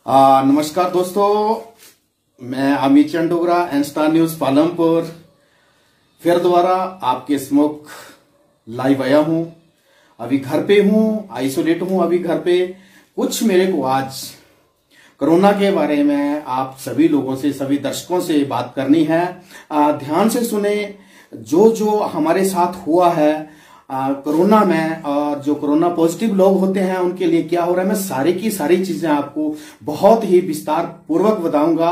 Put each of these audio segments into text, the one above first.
नमस्कार दोस्तों, मैं Amit Chand Dogra N star news Palampur फिर दोबारा आपके सम्मुख लाइव आया हूं। अभी घर पे हूं, आइसोलेट हूं अभी घर पे। कुछ मेरे को आज कोरोना के बारे में आप सभी लोगों से, सभी दर्शकों से बात करनी है। ध्यान से सुने। जो हमारे साथ हुआ है कोरोना में, और जो कोरोना पॉजिटिव लोग होते हैं उनके लिए क्या हो रहा है, मैं सारी की सारी चीजें आपको बहुत ही विस्तार पूर्वक बताऊंगा।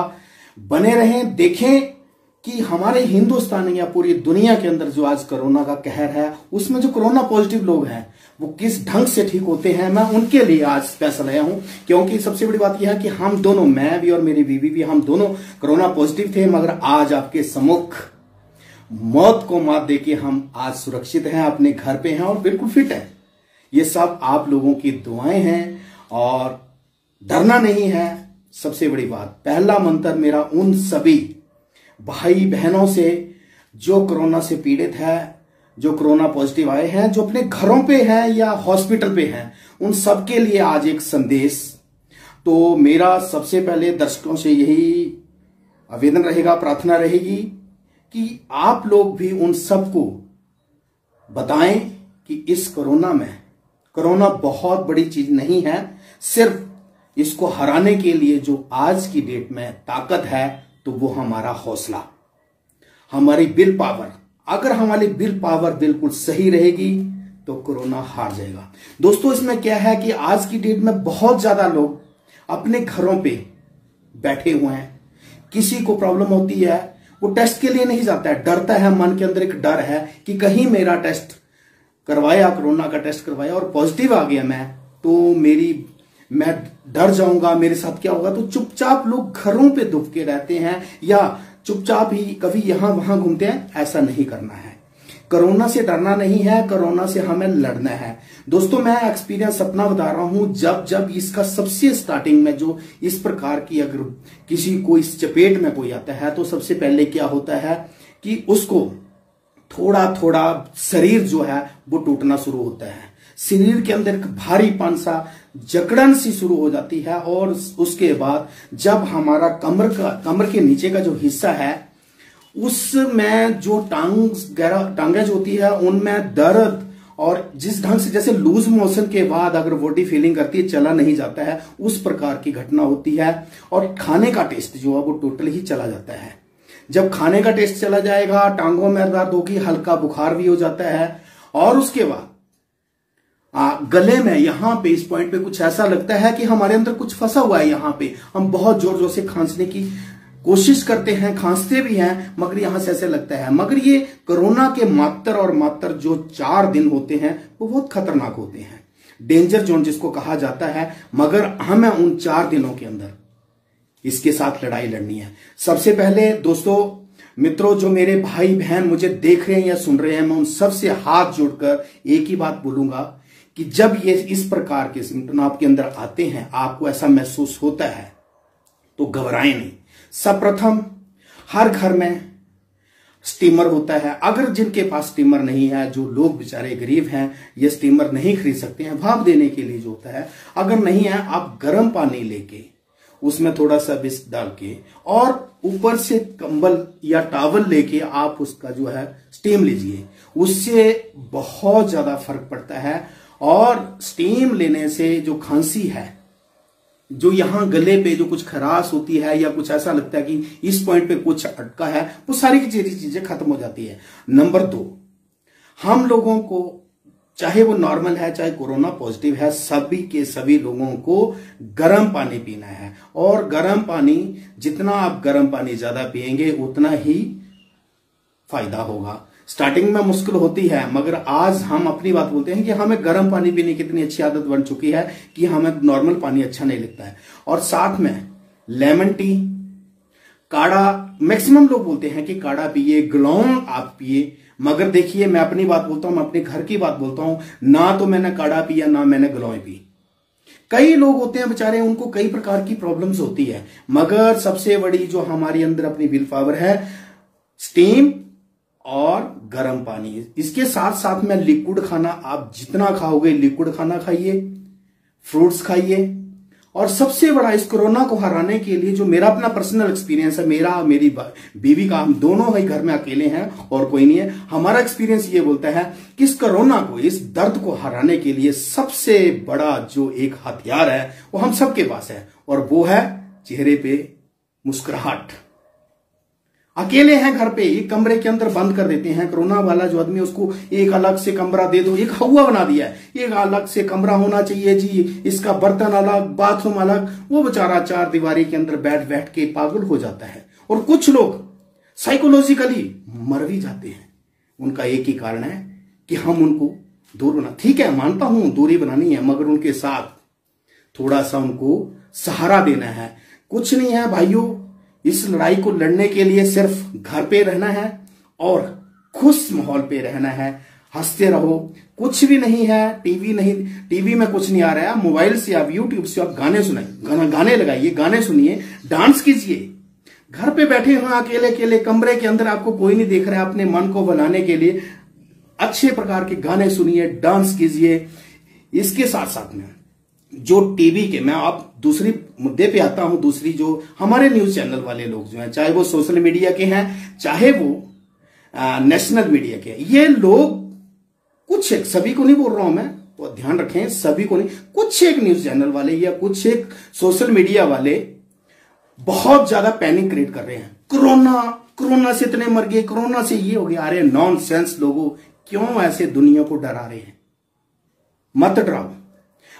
बने रहें, देखें कि हमारे हिंदुस्तान या पूरी दुनिया के अंदर जो आज कोरोना का कहर है, उसमें जो कोरोना पॉजिटिव लोग हैं वो किस ढंग से ठीक होते हैं। मैं उनके लिए आज स्पेशल आया हूं, क्योंकि सबसे बड़ी बात यह है कि हम दोनों, मैं भी और मेरी बीवी भी, हम दोनों कोरोना पॉजिटिव थे, मगर आज आपके सम्मुख मौत को मात देके हम आज सुरक्षित हैं, अपने घर पे हैं और बिल्कुल फिट हैं। ये सब आप लोगों की दुआएं हैं और डरना नहीं है। सबसे बड़ी बात, पहला मंत्र मेरा उन सभी भाई बहनों से जो कोरोना से पीड़ित है, जो कोरोना पॉजिटिव आए हैं, जो अपने घरों पे हैं या हॉस्पिटल पे हैं, उन सबके लिए आज एक संदेश। तो मेरा सबसे पहले दर्शकों से यही आवेदन रहेगा, प्रार्थना रहेगी कि आप लोग भी उन सबको बताएं कि इस कोरोना में, कोरोना बहुत बड़ी चीज नहीं है। सिर्फ इसको हराने के लिए जो आज की डेट में ताकत है तो वो हमारा हौसला, हमारी विल पावर। अगर हमारी विल पावर बिल्कुल सही रहेगी तो कोरोना हार जाएगा। दोस्तों, इसमें क्या है कि आज की डेट में बहुत ज्यादा लोग अपने घरों पे बैठे हुए हैं। किसी को प्रॉब्लम होती है, वो टेस्ट के लिए नहीं जाता है, डरता है। मन के अंदर एक डर है कि कहीं मेरा टेस्ट करवाया, कोरोना का टेस्ट करवाया और पॉजिटिव आ गया तो मैं डर जाऊंगा, मेरे साथ क्या होगा। तो चुपचाप लोग घरों पे दुबके रहते हैं या चुपचाप ही कभी यहां वहां घूमते हैं। ऐसा नहीं करना है। कोरोना से डरना नहीं है, कोरोना से हमें लड़ना है। दोस्तों, मैं एक्सपीरियंस अपना बता रहा हूं। जब इसका सबसे स्टार्टिंग में जो इस प्रकार की, अगर किसी को इस चपेट में कोई आता है तो सबसे पहले क्या होता है कि उसको थोड़ा थोड़ा शरीर जो है वो टूटना शुरू होता है। शरीर के अंदर एक भारीपन सा, जकड़न सी शुरू हो जाती है। और उसके बाद जब हमारा कमर के नीचे का जो हिस्सा है, उसमें जो टांगे जो होती है उनमें दर्द, और जिस ढंग से जैसे लूज मोशन के बाद अगर बॉडी फीलिंग करती है, चला नहीं जाता है, उस प्रकार की घटना होती है। और खाने का टेस्ट जो है वो टोटली ही चला जाता है। जब खाने का टेस्ट चला जाएगा, टांगों में दर्द होगी, हल्का बुखार भी हो जाता है। और उसके बाद गले में यहां पे, इस पॉइंट पे कुछ ऐसा लगता है कि हमारे अंदर कुछ फंसा हुआ है। यहां पे हम बहुत जोर जोर से खांसने की कोशिश करते हैं, खांसते भी हैं, मगर यहां से ऐसे लगता है। मगर ये कोरोना के मात्र जो 4 दिन होते हैं वो बहुत खतरनाक होते हैं, डेंजर जोन जिसको कहा जाता है। मगर हमें उन 4 दिनों के अंदर इसके साथ लड़ाई लड़नी है। सबसे पहले दोस्तों, मित्रों, जो मेरे भाई बहन मुझे देख रहे हैं या सुन रहे हैं, मैं उन सबसे हाथ जोड़कर एक ही बात बोलूंगा कि जब ये इस प्रकार के सिम्टम आपके अंदर आते हैं, आपको ऐसा महसूस होता है, तो घबराएं नहीं। सर्वप्रथम हर घर में स्टीमर होता है। अगर जिनके पास स्टीमर नहीं है, जो लोग बेचारे गरीब हैं, ये स्टीमर नहीं खरीद सकते हैं भाप देने के लिए जो होता है, अगर नहीं है, आप गर्म पानी लेके उसमें थोड़ा सा विक्स डाल के और ऊपर से कंबल या टॉवल लेके आप उसका जो है स्टीम लीजिए। उससे बहुत ज्यादा फर्क पड़ता है। और स्टीम लेने से जो खांसी है, जो यहां गले पे जो कुछ खराश होती है या कुछ ऐसा लगता है कि इस पॉइंट पे कुछ अटका है, वो सारी की सारी चीजें खत्म हो जाती है। नंबर 2, हम लोगों को, चाहे वो नॉर्मल है चाहे कोरोना पॉजिटिव है, सभी के सभी लोगों को गर्म पानी पीना है। और गर्म पानी, जितना आप गर्म पानी ज्यादा पिएंगे उतना ही फायदा होगा। स्टार्टिंग में मुश्किल होती है, मगर आज हम अपनी बात बोलते हैं कि हमें गर्म पानी पीने की इतनी अच्छी आदत बन चुकी है कि हमें नॉर्मल पानी अच्छा नहीं लगता है। और साथ में लेमन टी, काढ़ा, मैक्सिमम लोग बोलते हैं कि काढ़ा पिए, ग्लौंग आप पिए, मगर देखिए मैं अपनी बात बोलता हूं, मैं अपने घर की बात बोलता हूं, ना तो मैंने काढ़ा पिया ना मैंने ग्लौंग पी। कई लोग होते हैं बेचारे, उनको कई प्रकार की प्रॉब्लम्स होती है, मगर सबसे बड़ी जो हमारी अंदर अपनी विल पावर है, स्टीम और गर्म पानी। इसके साथ साथ में लिक्विड खाना, आप जितना खाओगे लिक्विड खाना खाइए, फ्रूट्स खाइए, और सबसे बड़ा इस कोरोना को हराने के लिए जो मेरा अपना पर्सनल एक्सपीरियंस है, मेरी बीवी का, हम दोनों ही घर में अकेले हैं और कोई नहीं है, हमारा एक्सपीरियंस ये बोलता है कि इस कोरोना को, इस दर्द को हराने के लिए सबसे बड़ा जो एक हथियार है वो हम सबके पास है, और वो है चेहरे पे मुस्कुराहट। अकेले हैं घर पे, एक कमरे के अंदर बंद कर देते हैं। कोरोना वाला जो आदमी, उसको एक अलग से कमरा दे दो, एक हवा बना दिया है, एक अलग से कमरा होना चाहिए जी, इसका बर्तन अलग, बाथरूम अलग। वो बेचारा चार दीवारी के अंदर बैठ बैठ के पागल हो जाता है। और कुछ लोग साइकोलॉजिकली मर भी जाते हैं। उनका एक ही कारण है कि हम उनको दूर बना, ठीक है मानता हूं दूरी बनानी है, मगर उनके साथ थोड़ा सा उनको सहारा देना है। कुछ नहीं है भाइयों, इस लड़ाई को लड़ने के लिए सिर्फ घर पे रहना है और खुश माहौल पे रहना है, हंसते रहो। कुछ भी नहीं है, टीवी में कुछ नहीं आ रहा है, मोबाइल से आप, यूट्यूब से आप गाने सुनाइए, गाने लगाइए, गाने सुनिए, डांस कीजिए। घर पे बैठे हुए अकेले अकेले कमरे के अंदर, आपको कोई नहीं देख रहा है, अपने मन को बनाने के लिए अच्छे प्रकार के गाने सुनिए, डांस कीजिए। इसके साथ साथ में जो टीवी के, मैं आप दूसरी मुद्दे पे आता हूं, दूसरी जो हमारे न्यूज चैनल वाले लोग जो हैं, चाहे वो सोशल मीडिया के हैं, चाहे वो नेशनल मीडिया के, ये लोग कुछ एक, सभी को नहीं बोल रहा हूं मैं, तो ध्यान रखें, सभी को नहीं, कुछ एक न्यूज चैनल वाले या कुछ एक सोशल मीडिया वाले बहुत ज्यादा पैनिक क्रिएट कर रहे हैं। कोरोना से इतने मर गए, कोरोना से ये हो गया। अरे नॉनसेंस लोगों, क्यों ऐसे दुनिया को डरा रहे हैं? मत डराओ।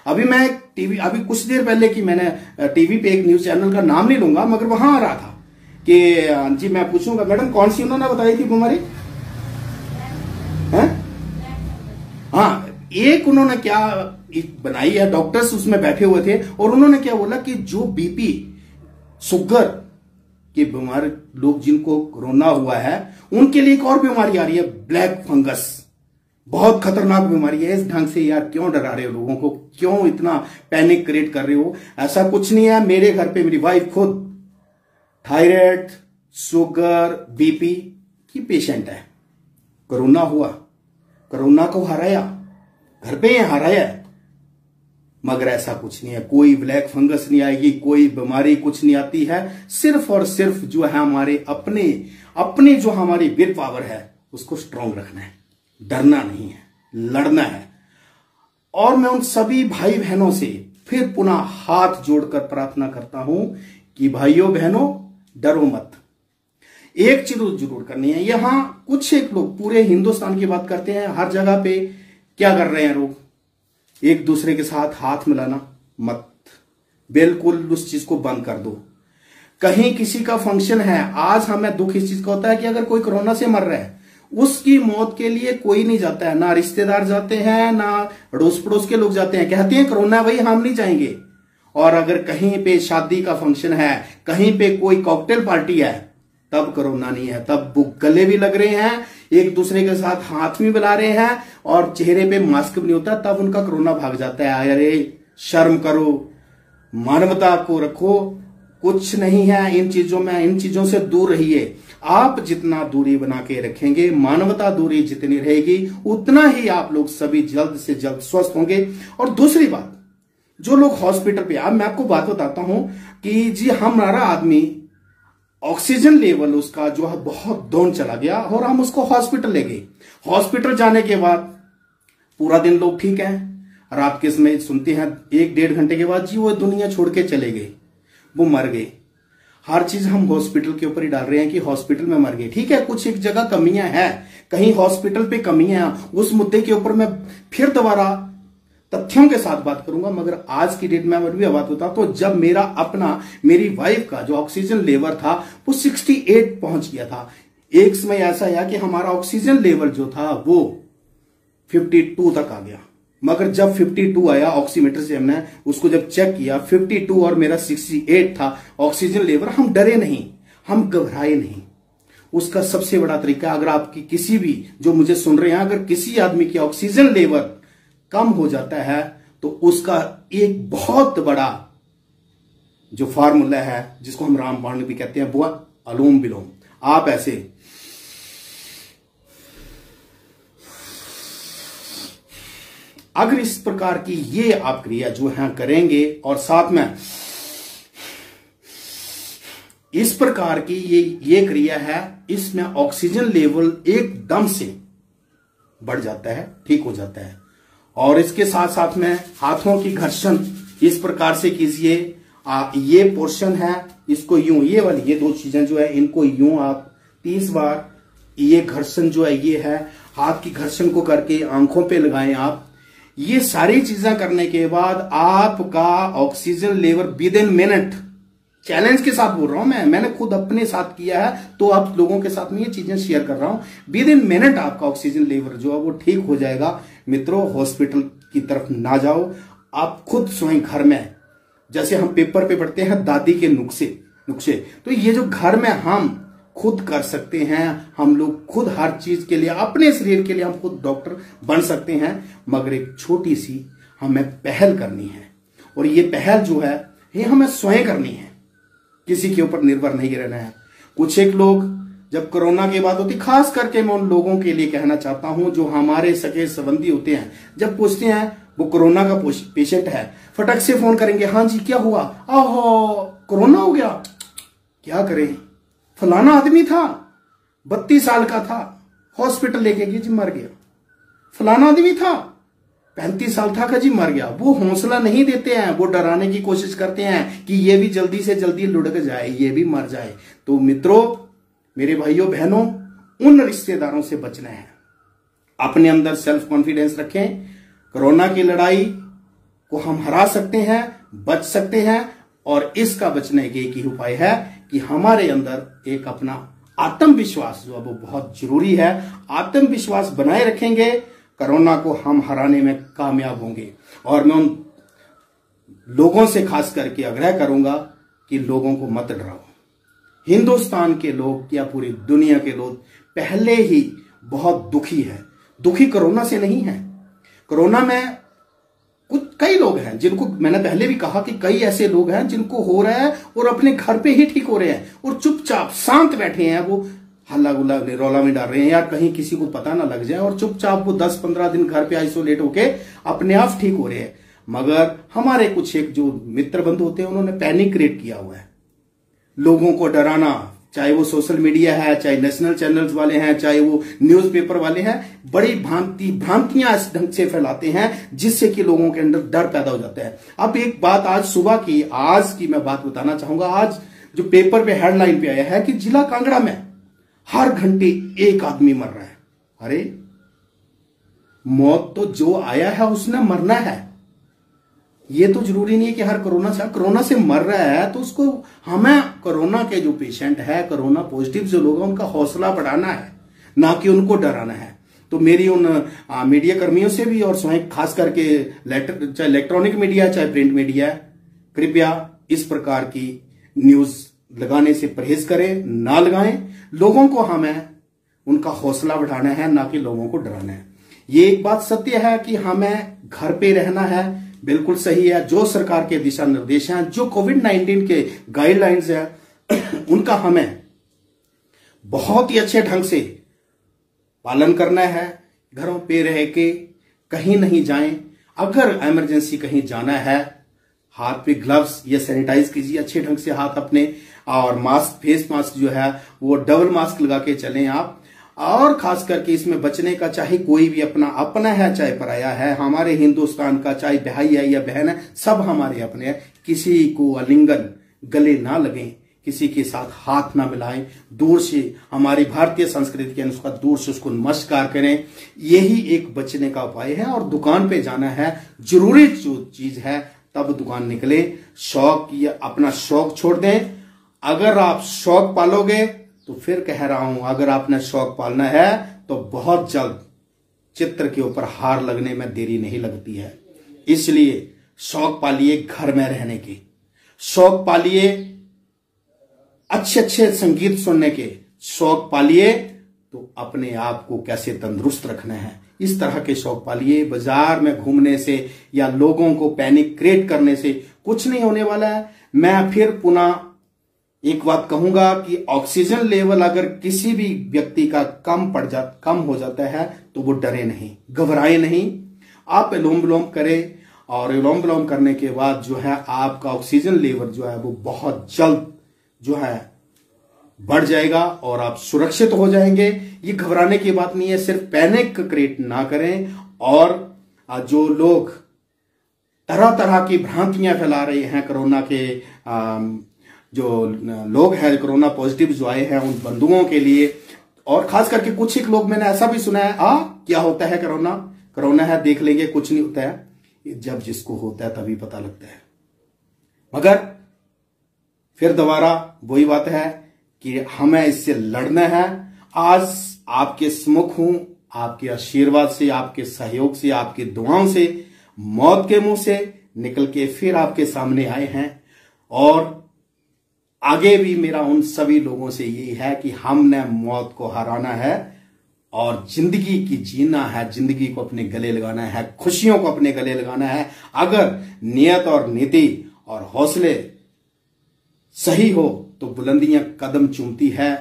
अभी कुछ देर पहले की मैंने टीवी पे एक न्यूज चैनल का नाम नहीं लूंगा, मगर वहां आ रहा था कि जी, मैं पूछूंगा मैडम कौन सी उन्होंने बताई थी बीमारी? हाँ, एक उन्होंने क्या बनाई है, डॉक्टर्स उसमें बैठे हुए थे और उन्होंने क्या बोला कि जो बीपी, शुगर के बीमार लोग जिनको कोरोना हुआ है, उनके लिए एक और बीमारी आ रही है, ब्लैक फंगस। बहुत खतरनाक बीमारी है। इस ढंग से यार क्यों डरा रहे हो लोगों को, क्यों इतना पैनिक क्रिएट कर रहे हो? ऐसा कुछ नहीं है। मेरे घर पे मेरी वाइफ खुद थायराइड, शुगर, बीपी की पेशेंट है। कोरोना हुआ, कोरोना को हराया, घर पे ही हराया, मगर ऐसा कुछ नहीं है। कोई ब्लैक फंगस नहीं आएगी, कोई बीमारी कुछ नहीं आती है। सिर्फ और सिर्फ जो है हमारे अपने जो हमारी विल पावर है उसको स्ट्रांग रखना है, डरना नहीं है, लड़ना है। और मैं उन सभी भाई बहनों से फिर पुनः हाथ जोड़कर प्रार्थना करता हूं कि भाइयों बहनों, डरो मत। एक चीज जरूर करनी है। यहां कुछ एक लोग पूरे हिंदुस्तान की बात करते हैं, हर जगह पे क्या कर रहे हैं लोग, एक दूसरे के साथ हाथ मिलाना मत, बिल्कुल उस चीज को बंद कर दो। कहीं किसी का फंक्शन है, आज हमें दुख इस चीज का होता है कि अगर कोई कोरोना से मर रहा है, उसकी मौत के लिए कोई नहीं जाता है, ना रिश्तेदार जाते हैं, ना अड़ोस पड़ोस के लोग जाते हैं, कहते हैं कोरोना भाई हम नहीं जाएंगे। और अगर कहीं पे शादी का फंक्शन है, कहीं पे कोई कॉकटेल पार्टी है, तब कोरोना नहीं है, तब वो गले भी लग रहे हैं, एक दूसरे के साथ हाथ भी मिला रहे हैं और चेहरे पे मास्क भी नहीं होता, तब उनका कोरोना भाग जाता है। अरे शर्म करो, मानवता को रखो, कुछ नहीं है इन चीजों से दूर रहिए। आप जितना दूरी बना के रखेंगे, मानवता दूरी जितनी रहेगी, उतना ही आप लोग सभी जल्द से जल्द स्वस्थ होंगे। और दूसरी बात, जो लोग हॉस्पिटल पे, अब मैं आपको बात बताता हूं कि जी हमारा आदमी ऑक्सीजन लेवल उसका जो है बहुत डाउन चला गया और हम उसको हॉस्पिटल ले गए। हॉस्पिटल जाने के बाद पूरा दिन लोग ठीक है, रात के समय सुनते हैं 1-1.5 घंटे के बाद जी वो दुनिया छोड़ के चले गए, वो मर गए। हर चीज हम हॉस्पिटल के ऊपर ही डाल रहे हैं कि हॉस्पिटल में मर गए। ठीक है, कुछ एक जगह कमियां हैं, कहीं हॉस्पिटल पे कमियां, उस मुद्दे के ऊपर मैं फिर दोबारा तथ्यों के साथ बात करूंगा। मगर आज की डेट में मैं भी बात होता तो जब मेरी वाइफ का जो ऑक्सीजन लेवल था वो 68 पहुंच गया था। एक समय ऐसा आया कि हमारा ऑक्सीजन लेवल जो था वो 52 तक आ गया, मगर जब 52 आया ऑक्सीमीटर से हमने उसको जब चेक किया, 52 और मेरा 68 था ऑक्सीजन लेवल, हम डरे नहीं, हम घबराए नहीं। उसका सबसे बड़ा तरीका, अगर आपकी किसी भी जो मुझे सुन रहे हैं, अगर किसी आदमी की ऑक्सीजन लेवल कम हो जाता है तो उसका एक बहुत बड़ा जो फार्मूला है जिसको हम रामबाण भी कहते हैं, वो अनुलोम विलोम। आप ऐसे अगर इस प्रकार की ये आप क्रिया जो है करेंगे और साथ में इस प्रकार की ये क्रिया है, इसमें ऑक्सीजन लेवल एकदम से बढ़ जाता है, ठीक हो जाता है। और इसके साथ साथ में हाथों की घर्षण इस प्रकार से कीजिए। ये पोर्शन है, इसको यूं, ये वाली ये दो चीजें जो है इनको यूं आप 30 बार, ये घर्षण जो है ये है, हाथ की घर्षण को करके आंखों पे लगाएं आप। ये सारी चीजें करने के बाद आपका oxygen level with in minute, challenge के साथ बोल रहा हूं मैंने खुद अपने साथ किया है तो आप लोगों के साथ में ये चीजें शेयर कर रहा हूं। विद इन मिनट आपका ऑक्सीजन लेवल जो है वो ठीक हो जाएगा। मित्रों, हॉस्पिटल की तरफ ना जाओ, आप खुद स्वयं घर में, जैसे हम पेपर पे पढ़ते हैं दादी के नुस्खे, तो ये जो घर में हम खुद कर सकते हैं, हम लोग खुद हर चीज के लिए, अपने शरीर के लिए हम खुद डॉक्टर बन सकते हैं। मगर एक छोटी सी हमें पहल करनी है, और ये पहल जो है ये हमें स्वयं करनी है, किसी के ऊपर निर्भर नहीं रहना है। कुछ एक लोग जब कोरोना की बात होती, खास करके मैं उन लोगों के लिए कहना चाहता हूं जो हमारे सगे संबंधी होते हैं, जब पूछते हैं वो कोरोना का पेशेंट है, फटक से फोन करेंगे, हाँ जी क्या हुआ, आहो कोरोना हो गया, क्या करें, फलाना आदमी था 32 साल का था, हॉस्पिटल लेके गए जी मर गया, फलाना आदमी था 35 साल था जी मर गया। वो हौसला नहीं देते हैं, वो डराने की कोशिश करते हैं कि ये भी जल्दी से जल्दी लुढ़क जाए, ये भी मर जाए। तो मित्रों, मेरे भाइयों बहनों, उन रिश्तेदारों से बचना है। अपने अंदर सेल्फ कॉन्फिडेंस रखें। कोरोना की लड़ाई को हम हरा सकते हैं, बच सकते हैं, और इसका बचने के एक ही उपाय है कि हमारे अंदर एक अपना आत्मविश्वास जो है वो बहुत जरूरी है। आत्मविश्वास बनाए रखेंगे, कोरोना को हम हराने में कामयाब होंगे। और मैं उन लोगों से खास करके आग्रह करूंगा कि लोगों को मत डराओ। हिंदुस्तान के लोग या पूरी दुनिया के लोग पहले ही बहुत दुखी है। दुखी कोरोना से नहीं है, कोरोना में कई लोग हैं जिनको मैंने पहले भी कहा कि कई ऐसे लोग हैं जिनको हो रहा है और अपने घर पे ही ठीक हो रहे हैं और चुपचाप शांत बैठे हैं, वो हल्ला गुल्ला रौला में डाल रहे हैं यार कहीं किसी को पता ना लग जाए, और चुपचाप वो 10-15 दिन घर पे आइसोलेट होके अपने आप ठीक हो रहे हैं। मगर हमारे कुछ एक जो मित्र बंधु होते हैं उन्होंने पैनिक क्रिएट किया हुआ है, लोगों को डराना, चाहे वो सोशल मीडिया है, चाहे नेशनल चैनल्स वाले हैं, चाहे वो न्यूज़पेपर वाले हैं, बड़ी भ्रांतियां इस ढंग से फैलाते हैं जिससे कि लोगों के अंदर डर पैदा हो जाता है। अब एक बात आज सुबह की, आज की मैं बात बताना चाहूंगा। आज जो पेपर पे हेडलाइन पे आया है कि जिला कांगड़ा में हर घंटे एक आदमी मर रहा है। अरे मौत तो जो आया है उसने मरना है, ये तो जरूरी नहीं है कि हर कोरोना से मर रहा है तो उसको, हमें कोरोना के जो पेशेंट है, कोरोना पॉजिटिव जो लोग हैं उनका हौसला बढ़ाना है, ना कि उनको डराना है। तो मेरी उन मीडिया कर्मियों से भी, और स्वयं खास करके चाहे इलेक्ट्रॉनिक मीडिया चाहे प्रिंट मीडिया, कृपया इस प्रकार की न्यूज लगाने से परहेज करें, ना लगाएं। लोगों को हमें उनका हौसला बढ़ाना है, ना कि लोगों को डराना है। ये एक बात सत्य है कि हमें घर पे रहना है, बिल्कुल सही है। जो सरकार के दिशा निर्देश हैं, जो कोविड-19 के गाइडलाइंस हैं, उनका हमें बहुत ही अच्छे ढंग से पालन करना है। घरों पे रह के कहीं नहीं जाएं। अगर इमरजेंसी कहीं जाना है, हाथ पे ग्लव्स या सैनिटाइज कीजिए अच्छे ढंग से हाथ अपने, और मास्क, फेस मास्क जो है वो डबल मास्क लगा के चलें आप। और खास करके इसमें बचने का, चाहे कोई भी अपना है चाहे पराया है, हमारे हिंदुस्तान का चाहे भाई है या बहन है, सब हमारे अपने हैं। किसी को आलिंगन, गले ना लगें, किसी के साथ हाथ ना मिलाएं, दूर से, हमारी भारतीय संस्कृति के अनुसार दूर से उसको नमस्कार करें। यही एक बचने का उपाय है। और दुकान पे जाना है, जरूरी जो चीज है तब दुकान निकले। शौक या अपना शौक छोड़ दें। अगर आप शौक पालोगे तो फिर कह रहा हूं, अगर आपने शौक पालना है तो बहुत जल्द चित्र के ऊपर हार लगने में देरी नहीं लगती है। इसलिए शौक पालिए घर में रहने के, शौक पालिए अच्छे अच्छे संगीत सुनने के, शौक पालिए तो अपने आप को कैसे तंदुरुस्त रखना है, इस तरह के शौक पालिए। बाजार में घूमने से या लोगों को पैनिक क्रिएट करने से कुछ नहीं होने वाला है। मैं फिर पुनः एक बात कहूंगा कि ऑक्सीजन लेवल अगर किसी भी व्यक्ति का कम हो जाता है तो वो डरे नहीं, घबराए नहीं। आप अनुलोम विलोम करें, और अनुलोम विलोम करने के बाद जो है आपका ऑक्सीजन लेवल जो है वो बहुत जल्द जो है बढ़ जाएगा और आप सुरक्षित हो जाएंगे। ये घबराने की बात नहीं है, सिर्फ पैनिक क्रिएट ना करें। और जो लोग तरह तरह की भ्रांतियां फैला रहे हैं कोरोना के, जो लोग हैं कोरोना पॉजिटिव जो आए हैं उन बंधुओं के लिए, और खास करके कुछ ही लोग मैंने ऐसा भी सुना है, क्या होता है कोरोना, कोरोना है देख लेंगे, कुछ नहीं होता है। जब जिसको होता है तभी पता लगता है। मगर फिर दोबारा वही बात है कि हमें इससे लड़ना है। आज आपके सम्मुख हूं, आपके आशीर्वाद से, आपके सहयोग से, आपकी दुआओं से मौत के मुंह से निकल के फिर आपके सामने आए हैं। और आगे भी मेरा उन सभी लोगों से यही है कि हमने मौत को हराना है और जिंदगी की जीना है, जिंदगी को अपने गले लगाना है, खुशियों को अपने गले लगाना है। अगर नियत और नीति और हौसले सही हो तो बुलंदियां कदम चूमती है।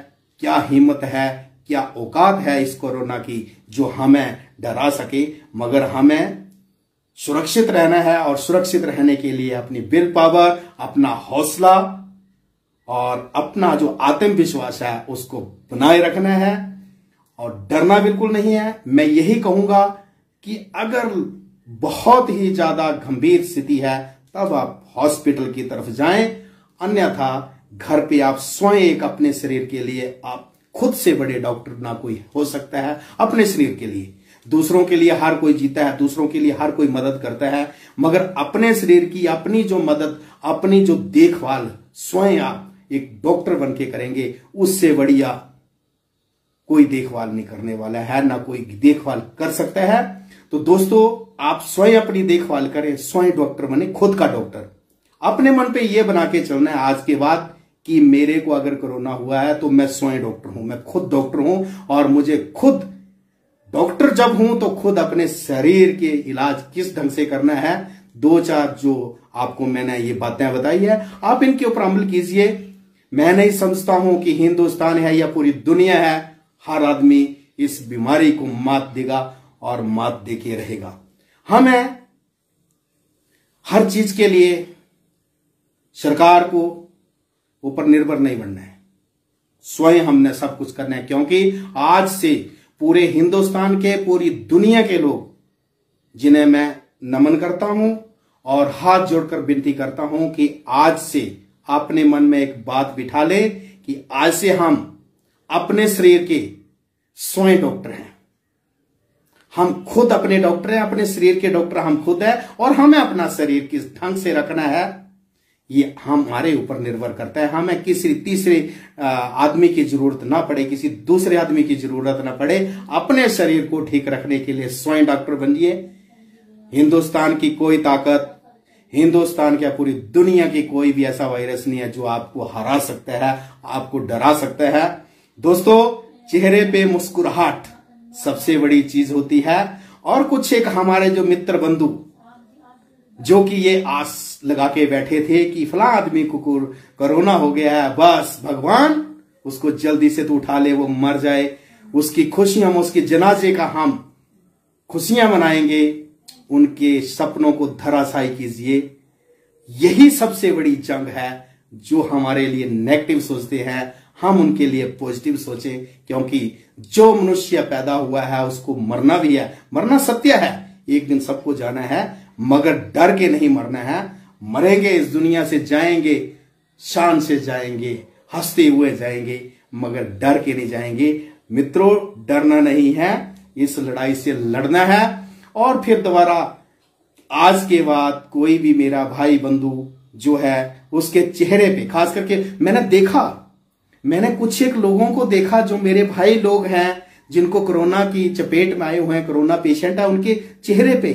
क्या हिम्मत है, क्या औकात है इस कोरोना की जो हमें डरा सके। मगर हमें सुरक्षित रहना है और सुरक्षित रहने के लिए अपनी विल पावर, अपना हौसला और अपना जो आत्मविश्वास है उसको बनाए रखना है और डरना बिल्कुल नहीं है। मैं यही कहूंगा कि अगर बहुत ही ज्यादा गंभीर स्थिति है तब आप हॉस्पिटल की तरफ जाएं, अन्यथा घर पे आप स्वयं एक अपने शरीर के लिए, आप खुद से बड़े डॉक्टर ना कोई हो सकता है अपने शरीर के लिए। दूसरों के लिए हर कोई जीता है, दूसरों के लिए हर कोई मदद करता है, मगर अपने शरीर की अपनी जो मदद, अपनी जो देखभाल स्वयं आप एक डॉक्टर बन के करेंगे, उससे बढ़िया कोई देखभाल नहीं करने वाला है, ना कोई देखभाल कर सकता है। तो दोस्तों आप स्वयं अपनी देखभाल करें, स्वयं डॉक्टर बने, खुद का डॉक्टर। अपने मन पे ये बना के चलना है आज के बाद कि मेरे को अगर कोरोना हुआ है तो मैं स्वयं डॉक्टर हूं, मैं खुद डॉक्टर हूं और मुझे खुद डॉक्टर जब हूं तो खुद अपने शरीर के इलाज किस ढंग से करना है, दो चार जो आपको मैंने ये बातें बताई है आप इनके ऊपर अमल कीजिए। मैं नहीं समझता हूं कि हिंदुस्तान है या पूरी दुनिया है, हर आदमी इस बीमारी को मात देगा और मात देके रहेगा। हमें हर चीज के लिए सरकार को ऊपर निर्भर नहीं बनना है, स्वयं हमने सब कुछ करना है। क्योंकि आज से पूरे हिंदुस्तान के, पूरी दुनिया के लोग जिन्हें मैं नमन करता हूं और हाथ जोड़कर विनती करता हूं कि आज से अपने मन में एक बात बिठा ले कि आज से हम अपने शरीर के स्वयं डॉक्टर हैं। हम खुद अपने डॉक्टर हैं, अपने शरीर के डॉक्टर हम खुद हैं और हमें अपना शरीर किस ढंग से रखना है ये हमारे ऊपर निर्भर करता है। हमें किसी तीसरे आदमी की जरूरत ना पड़े, किसी दूसरे आदमी की जरूरत ना पड़े। अपने शरीर को ठीक रखने के लिए स्वयं डॉक्टर बनिए। हिंदुस्तान की कोई ताकत, हिंदुस्तान क्या पूरी दुनिया की कोई भी ऐसा वायरस नहीं है जो आपको हरा सकता है, आपको डरा सकता है। दोस्तों चेहरे पे मुस्कुराहट सबसे बड़ी चीज होती है। और कुछ एक हमारे जो मित्र बंधु जो कि ये आस लगा के बैठे थे कि फला आदमी को कोरोना हो गया है, बस भगवान उसको जल्दी से तो उठा ले, वो मर जाए, उसकी खुशी हम उसके जनाजे का हम खुशियां मनाएंगे, उनके सपनों को धराशायी कीजिए। यही सबसे बड़ी जंग है। जो हमारे लिए नेगेटिव सोचते हैं हम उनके लिए पॉजिटिव सोचें, क्योंकि जो मनुष्य पैदा हुआ है उसको मरना भी है, मरना सत्य है, एक दिन सबको जाना है, मगर डर के नहीं मरना है। मरेंगे, इस दुनिया से जाएंगे, शान से जाएंगे, हंसते हुए जाएंगे, मगर डर के नहीं जाएंगे। मित्रों डरना नहीं है, इस लड़ाई से लड़ना है। और फिर दोबारा आज के बाद कोई भी मेरा भाई बंधु जो है उसके चेहरे पे, खास करके मैंने कुछ एक लोगों को देखा जो मेरे भाई लोग हैं जिनको कोरोना की चपेट में आए हुए हैं, कोरोना पेशेंट है, उनके चेहरे पे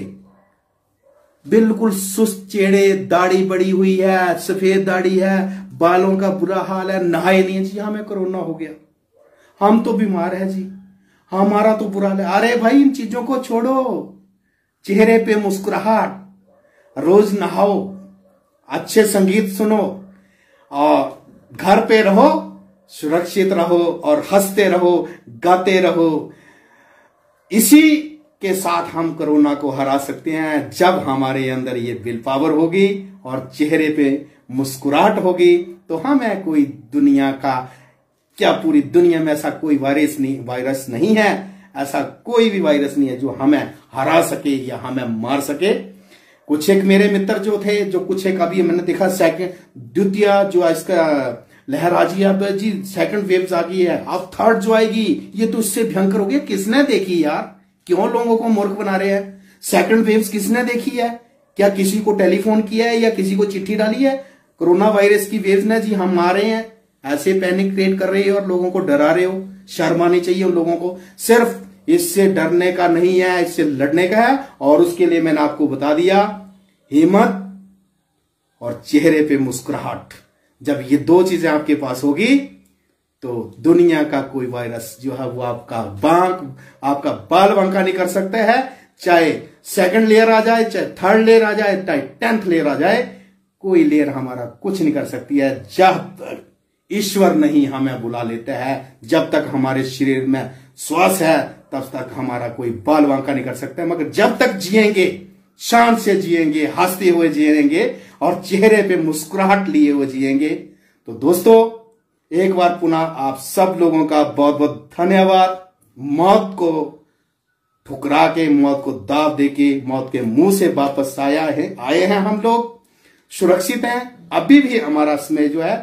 बिल्कुल सुस्त चेहरे, दाढ़ी बड़ी हुई है, सफेद दाढ़ी है, बालों का बुरा हाल है, नहाए नहीं है जी, हमें कोरोना हो गया, हम तो बीमार है जी, हमारा तो बुरा हाल है। अरे भाई इन चीजों को छोड़ो, चेहरे पे मुस्कुराहट, रोज नहाओ, अच्छे संगीत सुनो और घर पे रहो, सुरक्षित रहो और हंसते रहो, गाते रहो। इसी के साथ हम कोरोना को हरा सकते हैं जब हमारे अंदर ये विल पावर होगी और चेहरे पे मुस्कुराहट होगी। तो हमें कोई दुनिया का क्या, पूरी दुनिया में ऐसा कोई वायरस नहीं है, ऐसा कोई भी वायरस नहीं है जो हमें हरा सके या हमें मार सके। कुछ एक मेरे मित्र जो थे, जो कुछ एक अभी मैंने देखा द्वितीय जो इसका लहर आ गई, अब जी सेकंड वेव्स आ गई है, अब थर्ड जो आएगी ये तो इससे भयंकर हो गया। किसने देखी यार? क्यों लोगों को मूर्ख बना रहे हैं? सेकंड वेव्स किसने देखी है? क्या किसी को टेलीफोन किया है या किसी को चिट्ठी डाली है? कोरोना वायरस की वेव्स ने जी हम आ रहे हैं, ऐसे पैनिक क्रिएट कर रहे हो और लोगों को डरा रहे हो। शर्म आनी चाहिए उन लोगों को। सिर्फ इससे डरने का नहीं है, इससे लड़ने का है। और उसके लिए मैंने आपको बता दिया, हिम्मत और चेहरे पे मुस्कुराहट। जब ये दो चीजें आपके पास होगी तो दुनिया का कोई वायरस जो है वो आपका बाल बांका नहीं कर सकता है। चाहे सेकंड लेयर आ जाए, चाहे थर्ड लेयर आ जाए, चाहे 10th लेयर आ जाए, कोई लेयर हमारा कुछ नहीं कर सकती है जब तक ईश्वर नहीं हमें बुला लेता है। जब तक हमारे शरीर में श्वास है तब तक हमारा कोई बाल बांका नहीं कर सकता। मगर जब तक जिएंगे, शान से जिएंगे, हंसते हुए जिएंगे और चेहरे पे मुस्कुराहट लिए हुए जिएंगे। तो दोस्तों, एक बार पुनः आप सब लोगों का बहुत बहुत धन्यवाद। मौत को ठुकरा के, मौत को दाव देके, मौत के मुंह से वापस आए हैं हम लोग, सुरक्षित हैं। अभी भी हमारा समय जो है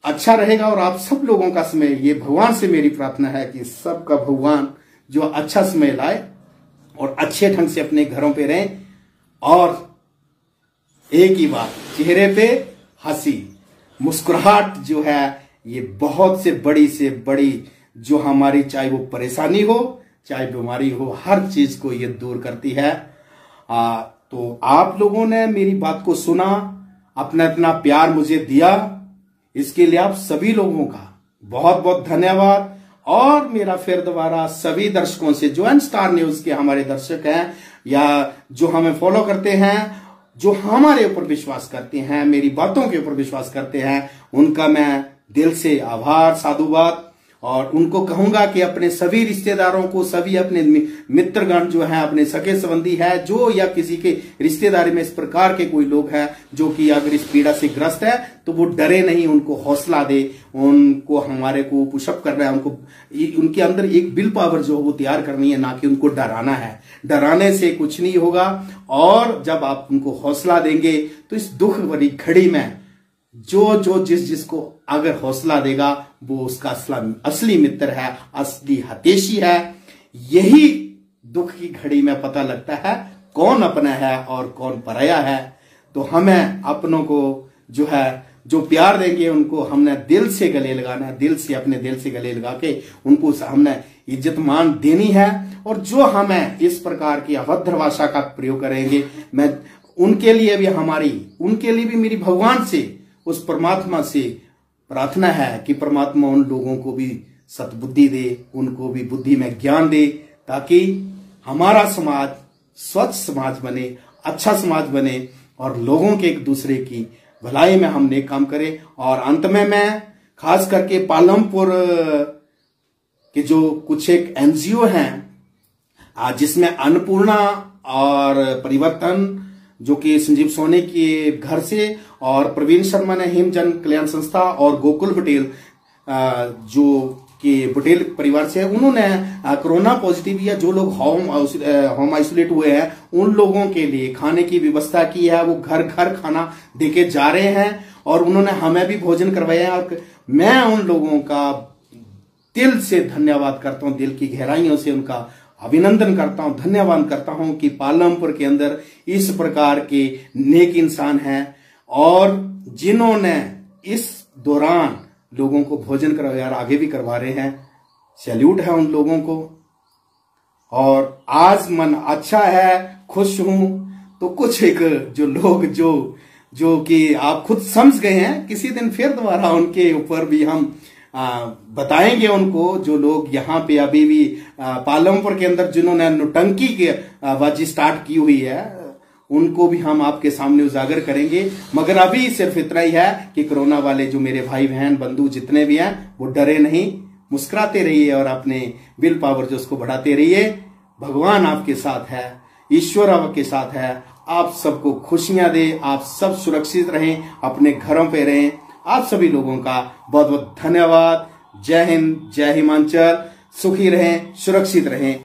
अच्छा रहेगा और आप सब लोगों का समय, ये भगवान से मेरी प्रार्थना है कि सबका भगवान जो अच्छा समय लाए और अच्छे ढंग से अपने घरों पे रहें। और एक ही बात, चेहरे पे हंसी, मुस्कुराहट जो है ये बहुत से बड़ी जो हमारी, चाहे वो परेशानी हो, चाहे बीमारी हो, हर चीज को ये दूर करती है। तो आप लोगों ने मेरी बात को सुना, अपना प्यार मुझे दिया, इसके लिए आप सभी लोगों का बहुत बहुत धन्यवाद। और मेरा फिर दोबारा सभी दर्शकों से, जो स्टार न्यूज के हमारे दर्शक हैं या जो हमें फॉलो करते हैं, जो हमारे ऊपर विश्वास करते हैं, मेरी बातों के ऊपर विश्वास करते हैं, उनका मैं दिल से आभार, साधुवाद। और उनको कहूंगा कि अपने सभी रिश्तेदारों को, सभी अपने मित्रगण जो है, अपने सगे संबंधी है जो, या किसी के रिश्तेदारी में इस प्रकार के कोई लोग हैं जो कि अगर इस पीड़ा से ग्रस्त है तो वो डरे नहीं, उनको हौसला दे, उनको हमारे को पुशअप करना है, उनको उनके अंदर एक विल पावर जो वो तैयार करनी है, ना कि उनको डराना है। डराने से कुछ नहीं होगा। और जब आप उनको हौसला देंगे तो इस दुख भरी घड़ी में जो जिसको अगर हौसला देगा वो उसका असली मित्र है, असली हितैषी है। यही दुख की घड़ी में पता लगता है कौन अपना है और कौन पराया है। तो हमें अपनों को जो है, जो प्यार देंगे उनको हमने दिल से गले लगाना है, दिल से, अपने दिल से गले लगा के उनको हमने इज्जत मान देनी है। और जो हमें इस प्रकार की अभद्र भाषा का प्रयोग करेंगे, मैं उनके लिए भी मेरी भगवान से, उस परमात्मा से प्रार्थना है कि परमात्मा उन लोगों को भी सद्बुद्धि दे, उनको भी बुद्धि में ज्ञान दे, ताकि हमारा समाज स्वच्छ समाज बने, अच्छा समाज बने और लोगों के एक दूसरे की भलाई में हम नेक काम करें। और अंत में मैं खास करके पालमपुर के जो कुछ एक एनजीओ हैं, जिसमें अन्नपूर्णा और परिवर्तन, जो कि संजीव सोनी के घर से, और प्रवीण शर्मा ने हिम जन कल्याण संस्था, और गोकुल पटेल जो कि पटेल परिवार से है, उन्होंने कोरोना पॉजिटिव या जो लोग होम आइसोलेट हुए हैं उन लोगों के लिए खाने की व्यवस्था की है। वो घर घर खाना देके जा रहे हैं और उन्होंने हमें भी भोजन करवाया है। और मैं उन लोगों का दिल से धन्यवाद करता हूं, दिल की गहराइयों से उनका अभिनंदन करता हूं, धन्यवाद करता हूं कि पालमपुर के अंदर इस प्रकार के नेक इंसान हैं और जिन्होंने इस दौरान लोगों को भोजन करवाया और आगे भी करवा रहे हैं। सैल्यूट है उन लोगों को। और आज मन अच्छा है, खुश हूं। तो कुछ एक जो लोग जो कि आप खुद समझ गए हैं, किसी दिन फिर दोबारा उनके ऊपर भी हम बताएंगे उनको, जो लोग यहाँ पे अभी भी पालमपुर के अंदर जिन्होंने नौटंकी की बाजी स्टार्ट की हुई है, उनको भी हम आपके सामने उजागर करेंगे। मगर अभी सिर्फ इतना ही है कि कोरोना वाले जो मेरे भाई बहन बंधु जितने भी हैं वो डरे नहीं, मुस्कुराते रहिए और अपने विल पावर जो उसको बढ़ाते रहिए। भगवान आपके साथ है, ईश्वर आपके साथ है। आप सबको खुशियां दे, आप सब सुरक्षित रहें, अपने घरों पे रहें। आप सभी लोगों का बहुत बहुत धन्यवाद। जय हिंद, जय हिमाचल। सुखी रहें, सुरक्षित रहें।